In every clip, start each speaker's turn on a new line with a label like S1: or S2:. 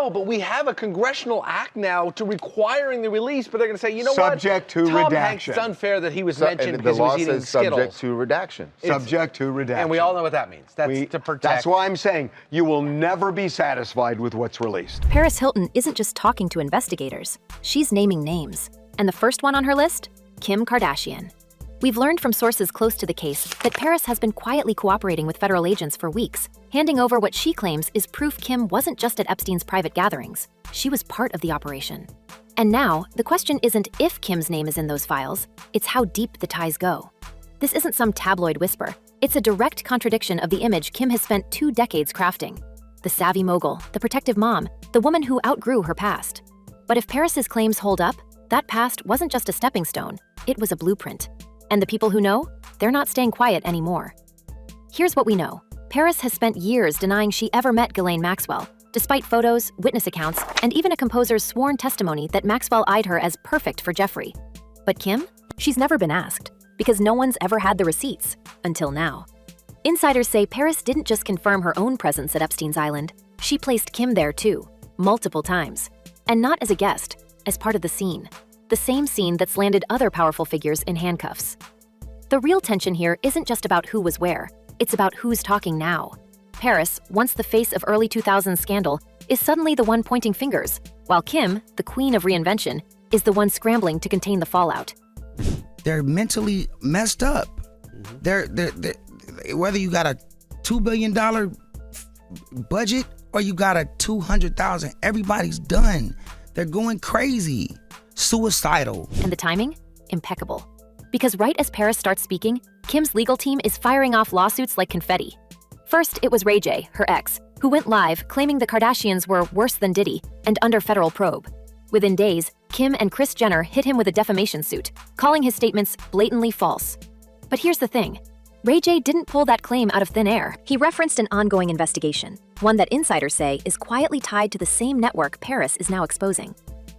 S1: know, but we have a congressional act now to requiring the release, but they're going to say, you know
S2: subject
S1: what?
S2: To
S1: Tom
S2: redaction.
S1: Hanks, it's unfair that he was mentioned
S3: the
S1: because he
S3: law
S1: was eating
S3: says
S1: Skittles.
S3: subject to redaction.
S2: Subject to redaction.
S1: And we all know what that means. That's to protect.
S2: That's why I'm saying you will never be satisfied with what's released.
S4: Paris Hilton isn't just talking to investigators. She's naming names. And the first one on her list? Kim Kardashian. We've learned from sources close to the case that Paris has been quietly cooperating with federal agents for weeks, handing over what she claims is proof Kim wasn't just at Epstein's private gatherings. She was part of the operation. And now, the question isn't if Kim's name is in those files, it's how deep the ties go. This isn't some tabloid whisper. It's a direct contradiction of the image Kim has spent 2 decades crafting. The savvy mogul, the protective mom, the woman who outgrew her past. But if Paris's claims hold up, that past wasn't just a stepping stone, it was a blueprint. And the people who know, they're not staying quiet anymore. Here's what we know. Paris has spent years denying she ever met Ghislaine Maxwell, despite photos, witness accounts, and even a composer's sworn testimony that Maxwell eyed her as perfect for Jeffrey. But Kim? She's never been asked, because no one's ever had the receipts, until now. Insiders say Paris didn't just confirm her own presence at Epstein's Island, she placed Kim there too, multiple times. And not as a guest, as part of the scene. The same scene that's landed other powerful figures in handcuffs. The real tension here isn't just about who was where, it's about who's talking now. Paris, once the face of early 2000s scandal, is suddenly the one pointing fingers, while Kim, the queen of reinvention, is the one scrambling to contain the fallout.
S5: They're mentally messed up. They're whether you got a $2 billion budget or you got a 200,000, everybody's done. They're going crazy. Suicidal.
S4: And the timing? Impeccable. Because right as Paris starts speaking, Kim's legal team is firing off lawsuits like confetti. First, it was Ray J, her ex, who went live claiming the Kardashians were worse than Diddy and under federal probe. Within days, Kim and Kris Jenner hit him with a defamation suit, calling his statements blatantly false. But here's the thing. Ray J didn't pull that claim out of thin air. He referenced an ongoing investigation, one that insiders say is quietly tied to the same network Paris is now exposing.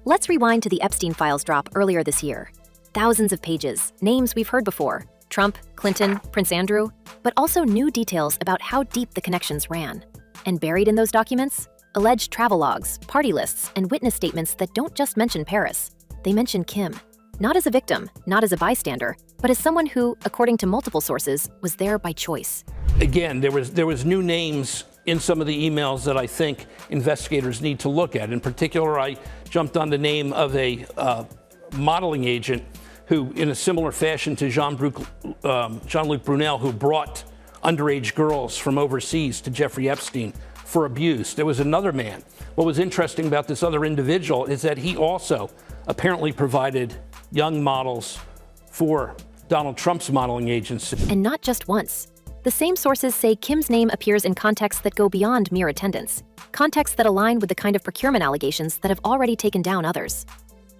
S4: Let's rewind to the Epstein files drop earlier this year. Thousands of pages, names we've heard before, Trump, Clinton, Prince Andrew, but also new details about how deep the connections ran. And buried in those documents, alleged travel logs, party lists, and witness statements that don't just mention Paris. They mention Kim. Not as a victim, not as a bystander, but as someone who, according to multiple sources, was there by choice.
S6: Again, there was new names in some of the emails that I think investigators need to look at. In particular, I jumped on the name of a modeling agent who, in a similar fashion to Jean-Luc Brunel, who brought underage girls from overseas to Jeffrey Epstein for abuse. There was another man. What was interesting about this other individual is that he also apparently provided young models for Donald Trump's modeling agency.
S4: And not just once. The same sources say Kim's name appears in contexts that go beyond mere attendance, contexts that align with the kind of procurement allegations that have already taken down others.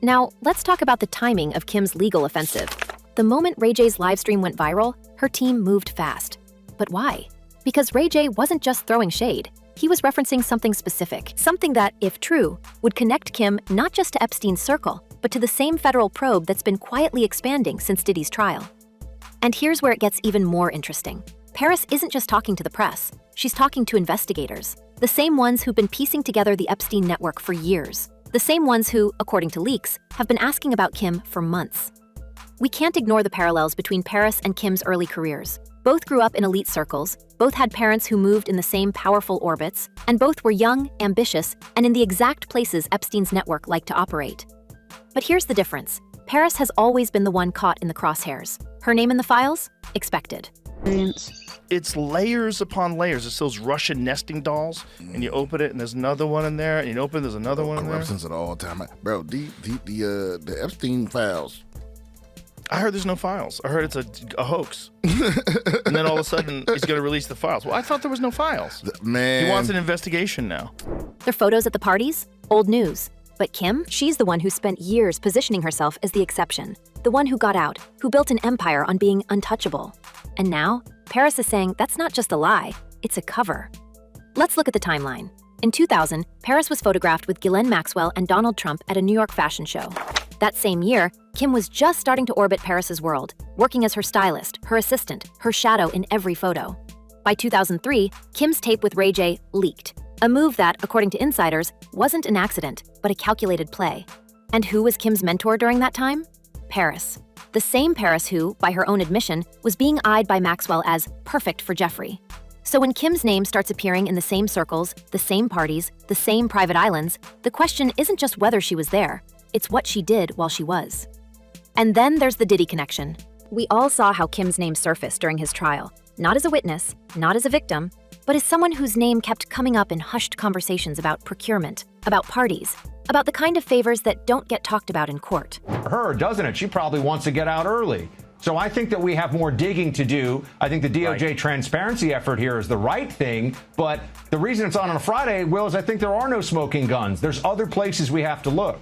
S4: Now, let's talk about the timing of Kim's legal offensive. The moment Ray J's livestream went viral, her team moved fast. But why? Because Ray J wasn't just throwing shade. He was referencing something specific, something that, if true, would connect Kim not just to Epstein's circle, but to the same federal probe that's been quietly expanding since Diddy's trial. And here's where it gets even more interesting. Paris isn't just talking to the press, she's talking to investigators, the same ones who've been piecing together the Epstein network for years, the same ones who, according to leaks, have been asking about Kim for months. We can't ignore the parallels between Paris and Kim's early careers. Both grew up in elite circles, both had parents who moved in the same powerful orbits, and both were young, ambitious, and in the exact places Epstein's network liked to operate. But here's the difference. Paris has always been the one caught in the crosshairs. Her name in the files? Expected.
S7: It's layers upon layers. It's those Russian nesting dolls, and you open it, and there's another one in there, and you open it, there's another one in there.
S3: Corruptions at all time. Bro, the Epstein files.
S7: I heard there's no files. I heard it's a hoax. And then all of a sudden, he's going to release the files. Well, I thought there was no files.
S3: Man.
S7: He wants an investigation now.
S4: Their photos at the parties? Old news. But Kim, she's the one who spent years positioning herself as the exception, the one who got out, who built an empire on being untouchable. And now, Paris is saying that's not just a lie, it's a cover. Let's look at the timeline. In 2000, Paris was photographed with Ghislaine Maxwell and Donald Trump at a New York fashion show. That same year, Kim was just starting to orbit Paris's world, working as her stylist, her assistant, her shadow in every photo. By 2003, Kim's tape with Ray J leaked. A move that, according to insiders, wasn't an accident, but a calculated play. And who was Kim's mentor during that time? Paris. The same Paris who, by her own admission, was being eyed by Maxwell as perfect for Jeffrey. So when Kim's name starts appearing in the same circles, the same parties, the same private islands, the question isn't just whether she was there, it's what she did while she was. And then there's the Diddy connection. We all saw how Kim's name surfaced during his trial, not as a witness, not as a victim, but as someone whose name kept coming up in hushed conversations about procurement, about parties, about the kind of favors that don't get talked about in court.
S8: Her, doesn't it? She probably wants to get out early. So I think that we have more digging to do. I think the DOJ transparency effort here is the right thing. But the reason it's on a Friday, Will, is I think there are no smoking guns. There's other places we have to look.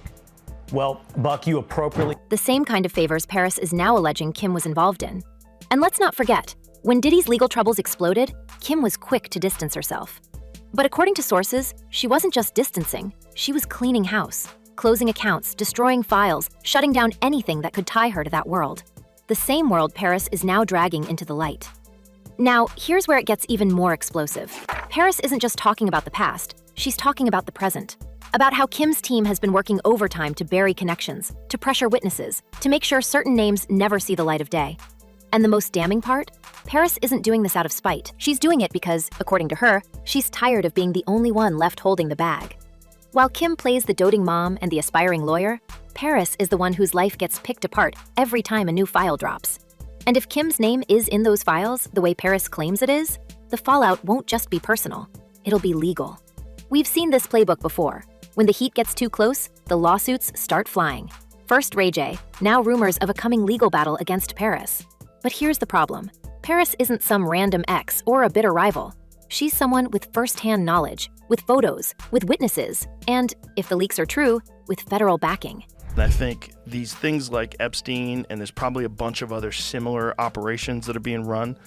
S9: Well, Buck, you appropriately...
S4: The same kind of favors Paris is now alleging Kim was involved in. And let's not forget, when Diddy's legal troubles exploded, Kim was quick to distance herself. But according to sources, she wasn't just distancing, she was cleaning house, closing accounts, destroying files, shutting down anything that could tie her to that world. The same world Paris is now dragging into the light. Now, here's where it gets even more explosive. Paris isn't just talking about the past, she's talking about the present. About how Kim's team has been working overtime to bury connections, to pressure witnesses, to make sure certain names never see the light of day. And the most damning part? Paris isn't doing this out of spite. She's doing it because, according to her, she's tired of being the only one left holding the bag. While Kim plays the doting mom and the aspiring lawyer, Paris is the one whose life gets picked apart every time a new file drops. And if Kim's name is in those files the way Paris claims it is, the fallout won't just be personal, it'll be legal. We've seen this playbook before. When the heat gets too close, the lawsuits start flying. First Ray J, now rumors of a coming legal battle against Paris. But here's the problem. Paris isn't some random ex or a bitter rival. She's someone with first-hand knowledge, with photos, with witnesses, and, if the leaks are true, with federal backing.
S7: And I think these things like Epstein, and there's probably a bunch of other similar operations that are being run,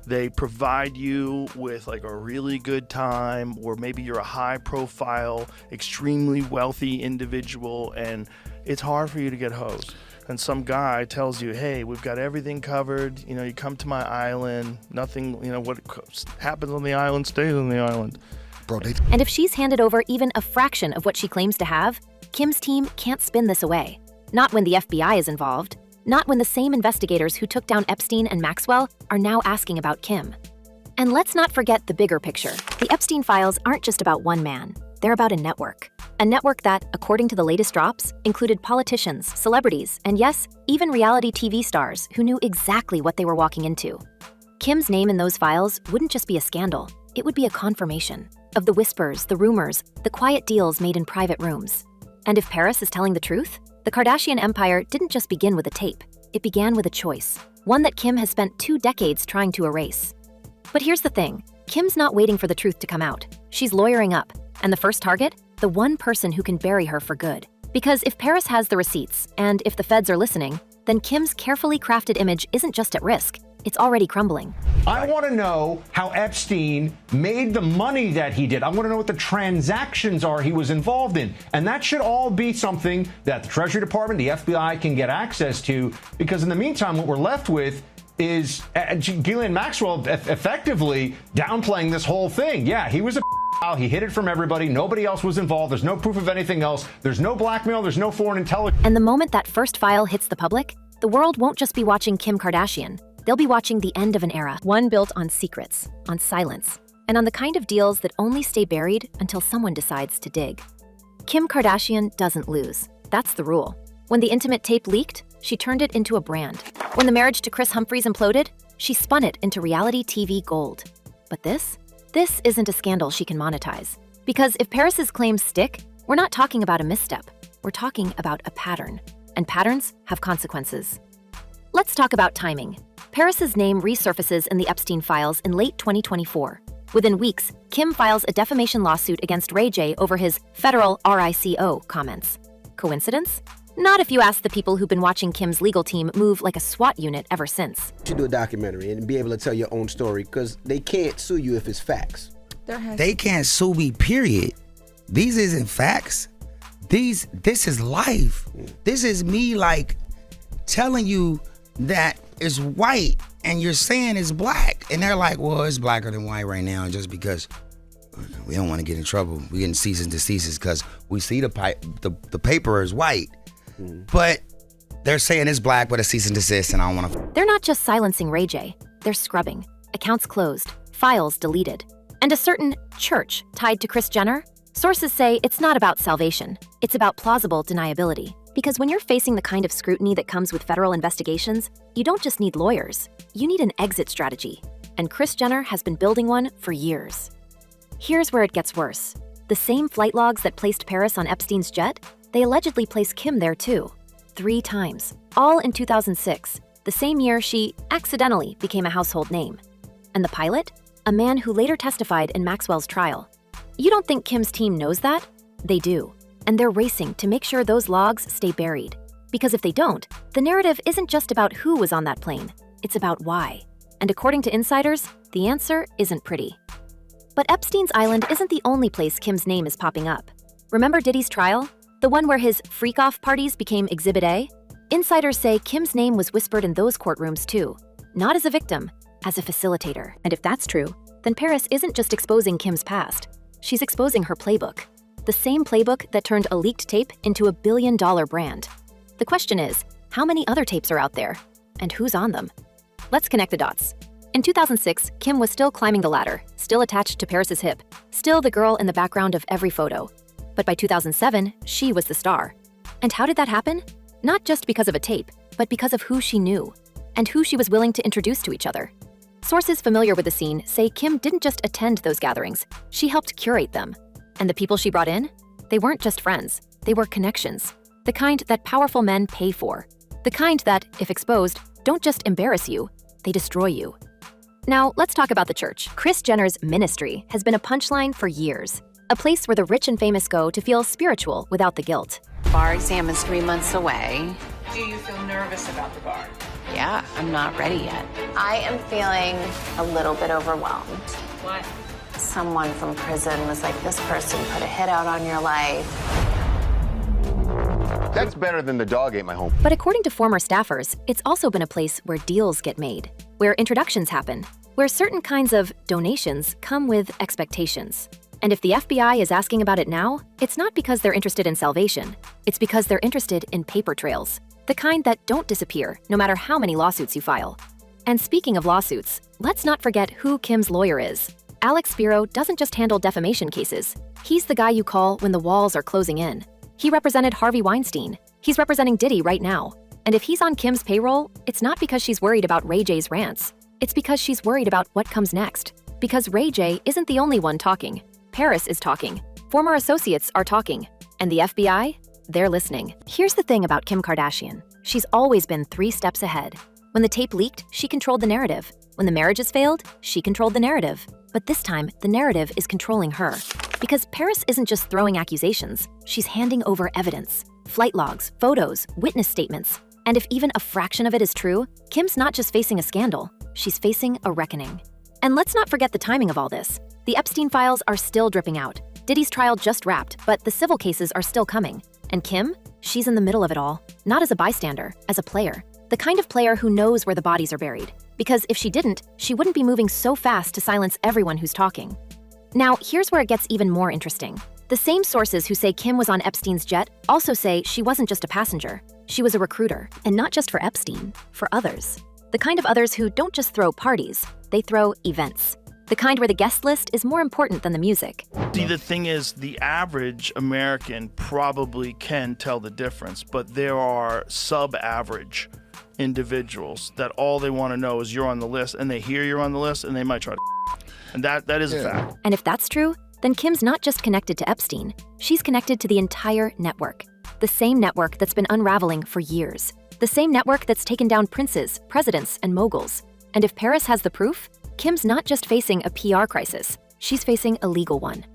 S7: they provide you with like a really good time, or maybe you're a high-profile, extremely wealthy individual, and it's hard for you to get hosed. And some guy tells you, hey, we've got everything covered. You know, you come to my island. Nothing, you know, what happens on the island stays on the island.
S4: And if she's handed over even a fraction of what she claims to have, Kim's team can't spin this away. Not when the FBI is involved. Not when the same investigators who took down Epstein and Maxwell are now asking about Kim. And let's not forget the bigger picture. The Epstein files aren't just about one man. They're about a network. A network that, according to the latest drops, included politicians, celebrities, and yes, even reality TV stars who knew exactly what they were walking into. Kim's name in those files wouldn't just be a scandal, it would be a confirmation of the whispers, the rumors, the quiet deals made in private rooms. And if Paris is telling the truth, the Kardashian empire didn't just begin with a tape, it began with a choice, one that Kim has spent 2 decades trying to erase. But here's the thing, Kim's not waiting for the truth to come out. She's lawyering up, and the first target? The one person who can bury her for good. Because if Paris has the receipts, and if the feds are listening, then Kim's carefully crafted image isn't just at risk, it's already crumbling.
S8: I want to know how Epstein made the money that he did. I want to know what the transactions are he was involved in. And that should all be something that the Treasury Department, the FBI can get access to, because in the meantime, what we're left with is Ghislaine Maxwell effectively downplaying this whole thing. Yeah, he was a he hid it from everybody. Nobody else was involved. There's no proof of anything else. There's no blackmail. There's no foreign intelligence.
S4: And the moment that first file hits the public, the world won't just be watching Kim Kardashian. They'll be watching the end of an era, one built on secrets, on silence, and on the kind of deals that only stay buried until someone decides to dig. Kim Kardashian doesn't lose. That's the rule. When the intimate tape leaked, she turned it into a brand. When the marriage to Chris Humphries imploded, she spun it into reality TV gold. But this isn't a scandal she can monetize. Because if Paris's claims stick, we're not talking about a misstep. We're talking about a pattern. And patterns have consequences. Let's talk about timing. Paris's name resurfaces in the Epstein files in late 2024. Within weeks, Kim files a defamation lawsuit against Ray J over his federal RICO comments. Coincidence? Not if you ask the people who've been watching Kim's legal team move like a SWAT unit ever since.
S10: You should do a documentary and be able to tell your own story, because they can't sue you if it's facts.
S5: They can't sue me, period. These isn't facts. This is life. This is me like telling you that it's white and you're saying it's black. And they're like, well, it's blacker than white right now just because we don't want to get in trouble. We're getting cease and desist because we see the paper is white, but they're saying it's black, but a cease and desist, and I don't want to.
S4: They're not just silencing Ray J. They're scrubbing. Accounts closed. Files deleted. And a certain church tied to Kris Jenner? Sources say it's not about salvation. It's about plausible deniability. Because when you're facing the kind of scrutiny that comes with federal investigations, you don't just need lawyers. You need an exit strategy. And Kris Jenner has been building one for years. Here's where it gets worse. The same flight logs that placed Paris on Epstein's jet, they allegedly placed Kim there too. 3 times. All in 2006, the same year she accidentally became a household name. And the pilot? A man who later testified in Maxwell's trial. You don't think Kim's team knows that? They do. And they're racing to make sure those logs stay buried. Because if they don't, the narrative isn't just about who was on that plane. It's about why. And according to insiders, the answer isn't pretty. But Epstein's Island isn't the only place Kim's name is popping up. Remember Diddy's trial? The one where his freak-off parties became Exhibit A? Insiders say Kim's name was whispered in those courtrooms too. Not as a victim, as a facilitator. And if that's true, then Paris isn't just exposing Kim's past. She's exposing her playbook. The same playbook that turned a leaked tape into a billion-dollar brand. The question is, how many other tapes are out there? And who's on them? Let's connect the dots. In 2006, Kim was still climbing the ladder, still attached to Paris's hip, still the girl in the background of every photo. But by 2007, she was the star. And how did that happen? Not just because of a tape, but because of who she knew, and who she was willing to introduce to each other. Sources familiar with the scene say Kim didn't just attend those gatherings, she helped curate them. And the people she brought in? They weren't just friends, they were connections. The kind that powerful men pay for. The kind that, if exposed, don't just embarrass you, they destroy you. Now, let's talk about the church. Kris Jenner's ministry has been a punchline for years. A place where the rich and famous go to feel spiritual without the guilt.
S11: Bar exam is 3 months away.
S12: Do you feel nervous about the bar?
S11: Yeah, I'm not ready yet.
S13: I am feeling a little bit overwhelmed.
S12: What?
S13: Someone from prison was like, this person put a hit out on your life.
S2: That's better than the dog ate my home.
S4: But according to former staffers, it's also been a place where deals get made, where introductions happen, where certain kinds of donations come with expectations. And if the FBI is asking about it now, it's not because they're interested in salvation. It's because they're interested in paper trails, the kind that don't disappear no matter how many lawsuits you file. And speaking of lawsuits, let's not forget who Kim's lawyer is. Alex Spiro doesn't just handle defamation cases. He's the guy you call when the walls are closing in. He represented Harvey Weinstein. He's representing Diddy right now. And if he's on Kim's payroll, it's not because she's worried about Ray J's rants. It's because she's worried about what comes next. Because Ray J isn't the only one talking. Paris is talking. Former associates are talking. And the FBI? They're listening. Here's the thing about Kim Kardashian. She's always been 3 steps ahead. When the tape leaked, she controlled the narrative. When the marriages failed, she controlled the narrative. But this time, the narrative is controlling her. Because Paris isn't just throwing accusations, she's handing over evidence. Flight logs, photos, witness statements. And if even a fraction of it is true, Kim's not just facing a scandal, she's facing a reckoning. And let's not forget the timing of all this. The Epstein files are still dripping out. Diddy's trial just wrapped, but the civil cases are still coming. And Kim? She's in the middle of it all. Not as a bystander, as a player. The kind of player who knows where the bodies are buried. Because if she didn't, she wouldn't be moving so fast to silence everyone who's talking. Now, here's where it gets even more interesting. The same sources who say Kim was on Epstein's jet also say she wasn't just a passenger. She was a recruiter, and not just for Epstein, for others. The kind of others who don't just throw parties, they throw events. The kind where the guest list is more important than the music.
S7: See, the thing is, the average American probably can tell the difference, but there are sub-average individuals that all they want to know is you're on the list, and they hear you're on the list, and they might try to and that is a fact.
S4: And if that's true, then Kim's not just connected to Epstein, she's connected to the entire network. The same network that's been unraveling for years. The same network that's taken down princes, presidents, and moguls. And if Paris has the proof, Kim's not just facing a PR crisis, she's facing a legal one.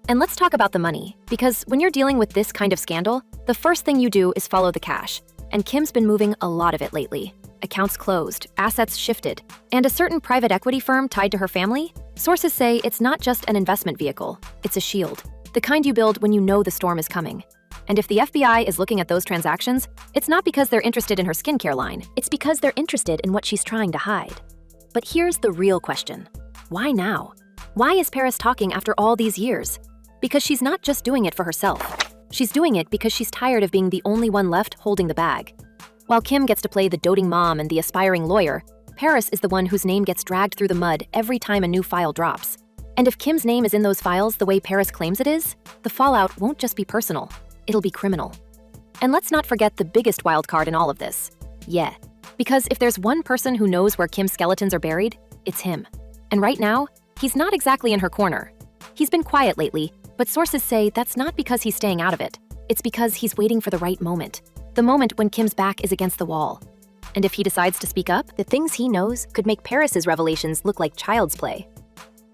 S4: And let's talk about the money, because when you're dealing with this kind of scandal, the first thing you do is follow the cash. And Kim's been moving a lot of it lately. Accounts closed, assets shifted, and a certain private equity firm tied to her family? Sources say it's not just an investment vehicle, it's a shield. The kind you build when you know the storm is coming. And if the FBI is looking at those transactions, it's not because they're interested in her skincare line, it's because they're interested in what she's trying to hide. But here's the real question. Why now? Why is Paris talking after all these years? Because she's not just doing it for herself. She's doing it because she's tired of being the only one left holding the bag. While Kim gets to play the doting mom and the aspiring lawyer, Paris is the one whose name gets dragged through the mud every time a new file drops. And if Kim's name is in those files the way Paris claims it is, the fallout won't just be personal, it'll be criminal. And let's not forget the biggest wild card in all of this. Yeah, because if there's one person who knows where Kim's skeletons are buried, it's him. And right now, he's not exactly in her corner. He's been quiet lately, but sources say that's not because he's staying out of it. It's because he's waiting for the right moment. The moment when Kim's back is against the wall. And if he decides to speak up, the things he knows could make Paris's revelations look like child's play.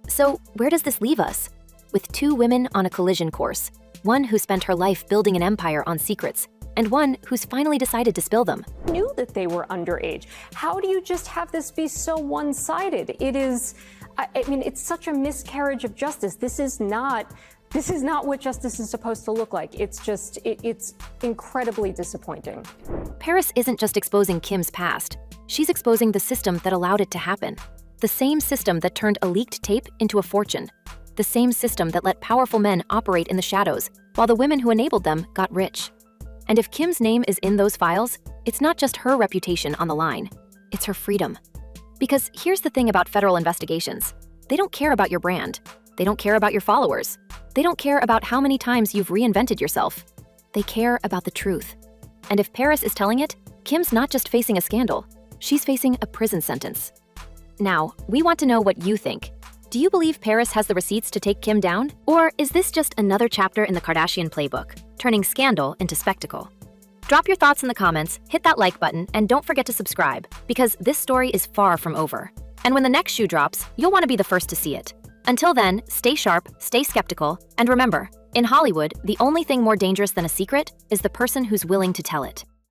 S4: So where does this leave us? With two women on a collision course, one who spent her life building an empire on secrets, and one who's finally decided to spill them.
S14: Knew that they were underage. How do you just have this be so one-sided? It is, I mean, it's such a miscarriage of justice. This is not what justice is supposed to look like. It's just, it's incredibly disappointing.
S4: Paris isn't just exposing Kim's past. She's exposing the system that allowed it to happen. The same system that turned a leaked tape into a fortune. The same system that let powerful men operate in the shadows, while the women who enabled them got rich. And if Kim's name is in those files, it's not just her reputation on the line. It's her freedom. Because here's the thing about federal investigations. They don't care about your brand. They don't care about your followers. They don't care about how many times you've reinvented yourself. They care about the truth. And if Paris is telling it, Kim's not just facing a scandal. She's facing a prison sentence. Now, we want to know what you think. Do you believe Paris has the receipts to take Kim down? Or is this just another chapter in the Kardashian playbook, turning scandal into spectacle? Drop your thoughts in the comments, hit that like button, and don't forget to subscribe, because this story is far from over. And when the next shoe drops, you'll want to be the first to see it. Until then, stay sharp, stay skeptical, and remember, in Hollywood, the only thing more dangerous than a secret is the person who's willing to tell it.